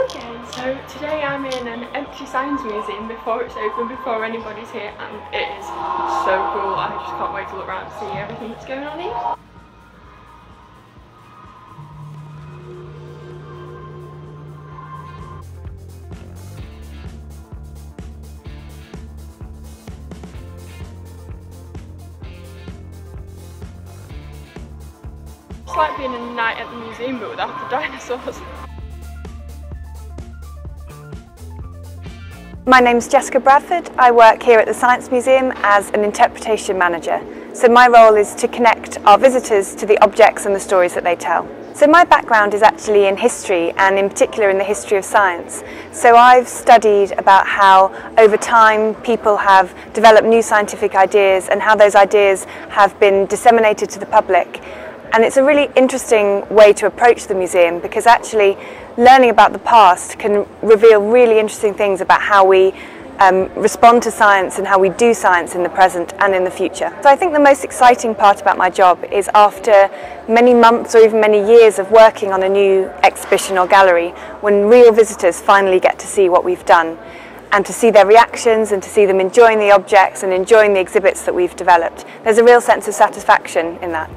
Okay, so today I'm in an empty science museum before it's open, before anybody's here, and it is so cool. I just can't wait to look around and see everything that's going on here. It's like being a night at the museum but without the dinosaurs. My name's Jessica Bradford. I work here at the Science Museum as an interpretation manager. So my role is to connect our visitors to the objects and the stories that they tell. So my background is actually in history, and in particular in the history of science. So I've studied about how over time people have developed new scientific ideas and how those ideas have been disseminated to the public. And it's a really interesting way to approach the museum, because actually learning about the past can reveal really interesting things about how we respond to science and how we do science in the present and in the future. So I think the most exciting part about my job is, after many months or even many years of working on a new exhibition or gallery, when real visitors finally get to see what we've done and to see their reactions and to see them enjoying the objects and enjoying the exhibits that we've developed. There's a real sense of satisfaction in that.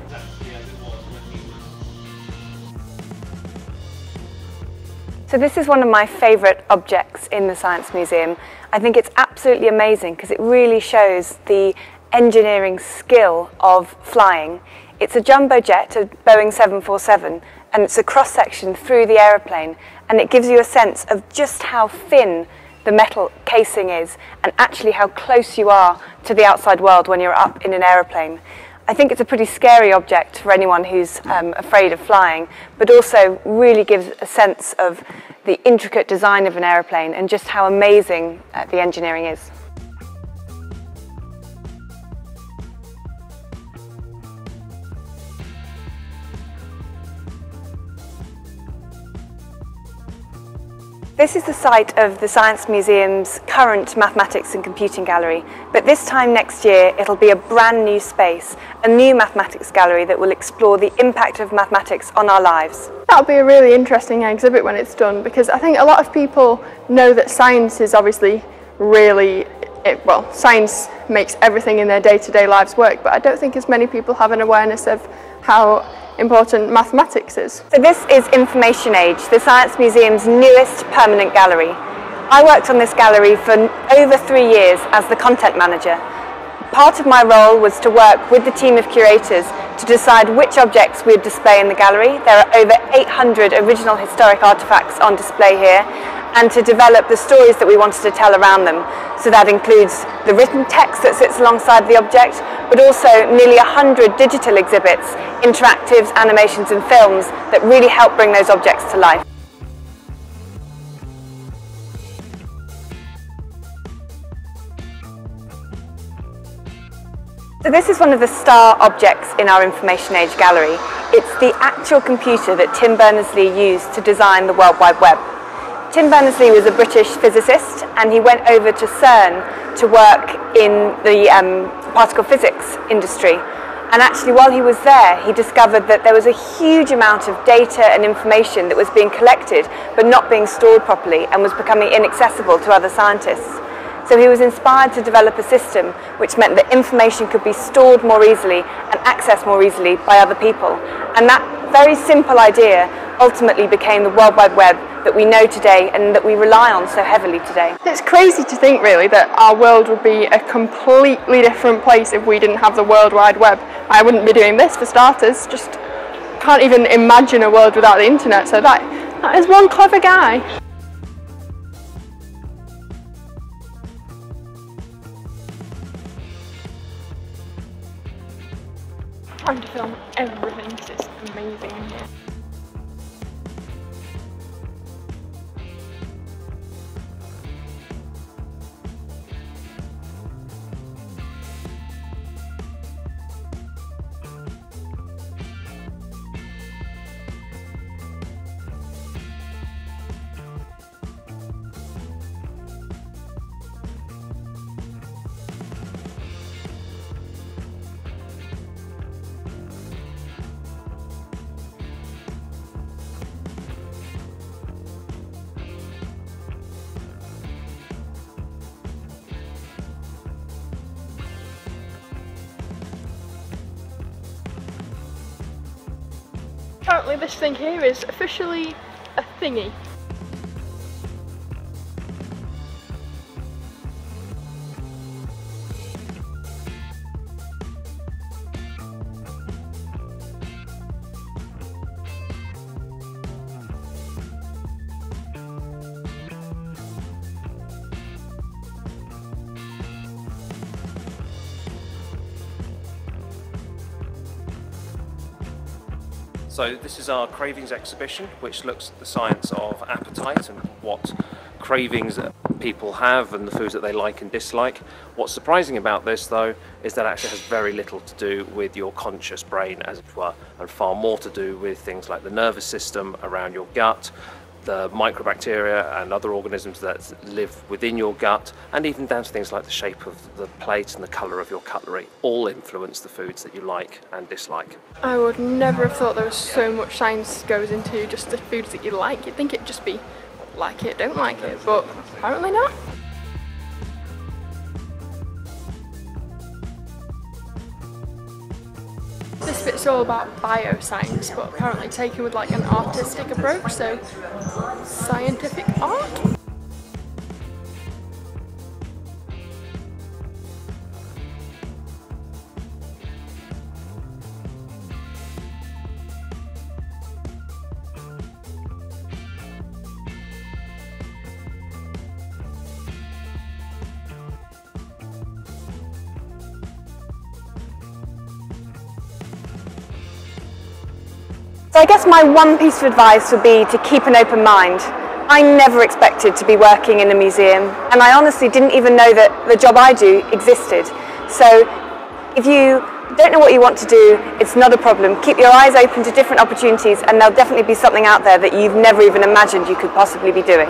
So this is one of my favourite objects in the Science Museum. I think it's absolutely amazing because it really shows the engineering skill of flying. It's a jumbo jet, a Boeing 747, and it's a cross-section through the aeroplane, and it gives you a sense of just how thin the metal casing is and actually how close you are to the outside world when you're up in an aeroplane. I think it's a pretty scary object for anyone who's afraid of flying, but also really gives a sense of the intricate design of an aeroplane and just how amazing the engineering is. This is the site of the Science Museum's current Mathematics and Computing Gallery, but this time next year it'll be a brand new space, a new mathematics gallery that will explore the impact of mathematics on our lives. That'll be a really interesting exhibit when it's done, because I think a lot of people know that science is obviously really, science makes everything in their day-to-day lives work, but I don't think as many people have an awareness of how important mathematics is. So this is Information Age, the Science Museum's newest permanent gallery. I worked on this gallery for over 3 years as the content manager. Part of my role was to work with the team of curators to decide which objects we would display in the gallery. There are over 800 original historic artefacts on display here, and to develop the stories that we wanted to tell around them. So that includes the written text that sits alongside the object, but also nearly 100 digital exhibits, interactives, animations and films that really help bring those objects to life. So this is one of the star objects in our Information Age gallery. It's the actual computer that Tim Berners-Lee used to design the World Wide Web. Tim Berners-Lee was a British physicist, and he went over to CERN to work in the particle physics industry. And actually, while he was there, he discovered that there was a huge amount of data and information that was being collected but not being stored properly and was becoming inaccessible to other scientists. So he was inspired to develop a system which meant that information could be stored more easily and accessed more easily by other people. And that very simple idea ultimately became the World Wide Web that we know today and that we rely on so heavily today. It's crazy to think really that our world would be a completely different place if we didn't have the World Wide Web. I wouldn't be doing this for starters, just can't even imagine a world without the internet, so that is one clever guy. Trying to film everything because it's amazing in here. Apparently this thing here is officially a thingy. So this is our cravings exhibition, which looks at the science of appetite and what cravings people have and the foods that they like and dislike. What's surprising about this though is that it actually has very little to do with your conscious brain, as it were, and far more to do with things like the nervous system around your gut, the microbacteria and other organisms that live within your gut, and even down to things like the shape of the plate and the colour of your cutlery, all influence the foods that you like and dislike. I would never have thought there was so much science goes into just the foods that you like. You'd think it'd just be like it, don't like it, but apparently not. This bit's all about bioscience, but apparently taken with like an artistic approach, so scientific art. So I guess my one piece of advice would be to keep an open mind. I never expected to be working in a museum, and I honestly didn't even know that the job I do existed. So if you don't know what you want to do, it's not a problem. Keep your eyes open to different opportunities, and there'll definitely be something out there that you've never even imagined you could possibly be doing.